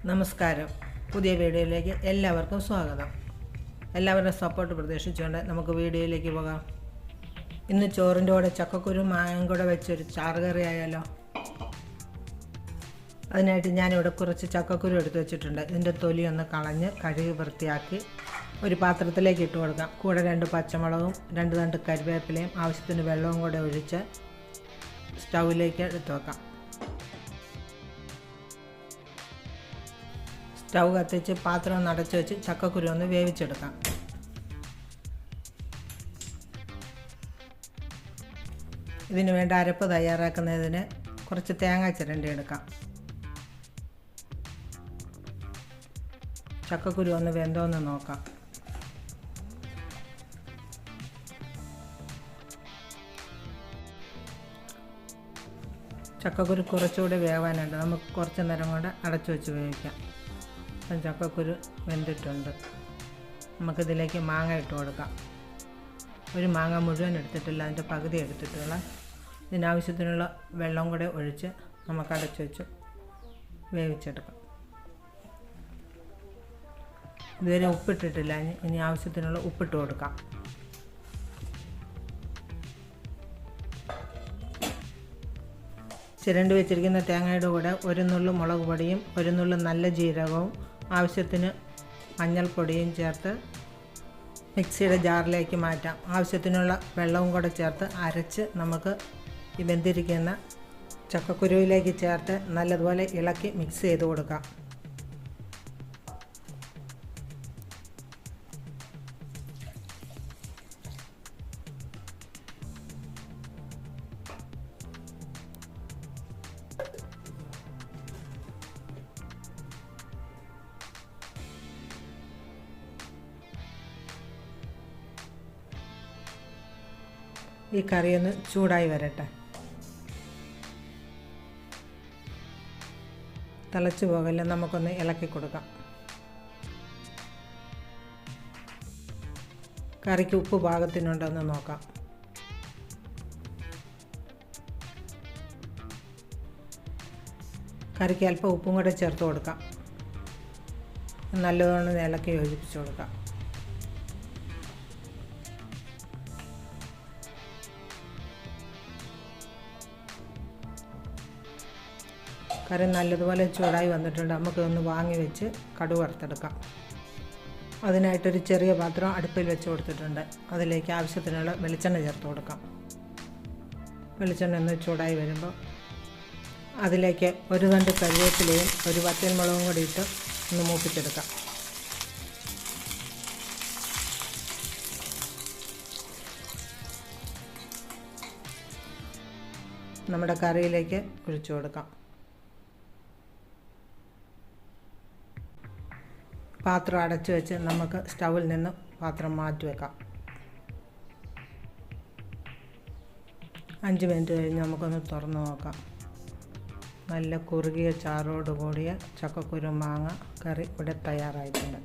നമസ്കാരം. പുതിയ വീഡിയോയിലേക്ക് എല്ലാവർക്കും സ്വാഗതം. എല്ലാവരുടെ സപ്പോർട്ട് പ്രതീക്ഷിച്ചുകൊണ്ട് നമുക്ക് വീഡിയോയിലേക്ക് പോകാം. ഇന്ന് ചോറിൻ്റെ കൂടെ ചക്കക്കുരു മാങ്ങയും കൂടെ വെച്ചൊരു ചാറുകറി ആയാലോ. അതിനായിട്ട് ഞാനിവിടെ കുറച്ച് ചക്കക്കുരു എടുത്ത് വെച്ചിട്ടുണ്ട്. ഇതിൻ്റെ തൊലി ഒന്ന് കളഞ്ഞ് കഴുകി വൃത്തിയാക്കി ഒരു പാത്രത്തിലേക്ക് ഇട്ട് കൊടുക്കാം. കൂടെ 2 പച്ചമുളകും 2 തണ്ട് കരിവേപ്പിലയും ആവശ്യത്തിന് വെള്ളവും കൂടെ ഒഴിച്ച് സ്റ്റൗവിലേക്ക് എടുത്ത് വെക്കാം. സ്റ്റൗ കത്തിച്ച് പാത്രം അടച്ച് വെച്ച് ചക്കക്കുരു ഒന്ന് വേവിച്ചെടുക്കാം. ഇതിന് വേണ്ട അരപ്പ് തയ്യാറാക്കുന്നതിന് കുറച്ച് തേങ്ങ ചിരണ്ടി എടുക്കാം. ചക്കക്കുരു ഒന്ന് വെന്തോന്ന് നോക്കാം. ചക്കക്കുരു കുറച്ചുകൂടി വേവാനുണ്ട്. നമുക്ക് കുറച്ച് നേരം കൊണ്ട് അടച്ചു വെച്ച് വേവിക്കാം. അപ്പം ചക്കക്കുരു വെന്തിട്ടുണ്ട്. നമുക്കിതിലേക്ക് മാങ്ങ ഇട്ട് കൊടുക്കാം. ഒരു മാങ്ങ മുഴുവൻ എടുത്തിട്ടില്ല, അതിൻ്റെ പകുതി എടുത്തിട്ടുള്ള. ഇതിനാവശ്യത്തിനുള്ള വെള്ളം കൂടെ ഒഴിച്ച് നമുക്ക് അടച്ചു വെച്ച് വേവിച്ചെടുക്കാം. ഇതുവരെ ഉപ്പിട്ടിട്ടില്ല, ഇനി ആവശ്യത്തിനുള്ള ഉപ്പിട്ട് കൊടുക്കാം. ചിരണ്ടി വെച്ചിരിക്കുന്ന തേങ്ങയുടെ കൂടെ 1 നുള്ളു മുളക് പൊടിയും 1 നുള്ളു നല്ല ജീരകവും ആവശ്യത്തിന് മഞ്ഞൾപ്പൊടിയും ചേർത്ത് മിക്സിയുടെ ജാറിലേക്ക് മാറ്റാം. ആവശ്യത്തിനുള്ള വെള്ളവും കൂടെ ചേർത്ത് അരച്ച് നമുക്ക് ഈ വെന്തിരിക്കുന്ന ചക്കക്കുരുവിലേക്ക് ചേർത്ത് നല്ലതുപോലെ ഇളക്കി മിക്സ് ചെയ്ത് കൊടുക്കാം. ഈ കറിയൊന്ന് ചൂടായി വരട്ടെ. തിളച്ച് പോകല്ല, നമുക്കൊന്ന് ഇളക്കി കൊടുക്കാം. കറിക്ക് ഉപ്പ് പാകത്തിനുണ്ടെന്ന് നോക്കാം. കറിക്ക് അല്പം ഉപ്പും കൂടെ ചേർത്ത് കൊടുക്കാം. നല്ലതുകൊണ്ട് ഇളക്കി യോജിപ്പിച്ച് കൊടുക്കാം. കറി നല്ലതുപോലെ ചൂടായി വന്നിട്ടുണ്ട്. നമുക്കൊന്ന് വാങ്ങി വെച്ച് കടുക് വറുത്തെടുക്കാം. അതിനായിട്ടൊരു ചെറിയ പാത്രം അടുപ്പിൽ വെച്ച് കൊടുത്തിട്ടുണ്ട്. അതിലേക്ക് ആവശ്യത്തിനുള്ള വെളിച്ചെണ്ണ ചേർത്ത് കൊടുക്കാം. വെളിച്ചെണ്ണ ഒന്ന് ചൂടായി വരുമ്പോൾ അതിലേക്ക് 1 തണ്ട് കരിവേപ്പിലയും 1 വറ്റൽമുളകും കൂടി ഇട്ട് ഒന്ന് മൂപ്പിച്ചെടുക്കാം. നമ്മുടെ കറിയിലേക്ക് ഒഴിച്ചു കൊടുക്കാം. പാത്രം അടച്ചു വെച്ച് നമുക്ക് സ്റ്റൗവിൽ നിന്ന് പാത്രം മാറ്റി വെക്കാം. 5 മിനിറ്റ് കഴിഞ്ഞ് നമുക്കൊന്ന് തുറന്ന് നോക്കാം. നല്ല കുറുകിയ ചാറോട് കൂടിയ ചക്കക്കുരു മാങ്ങ കറി ഇവിടെ തയ്യാറായിട്ടുണ്ട്.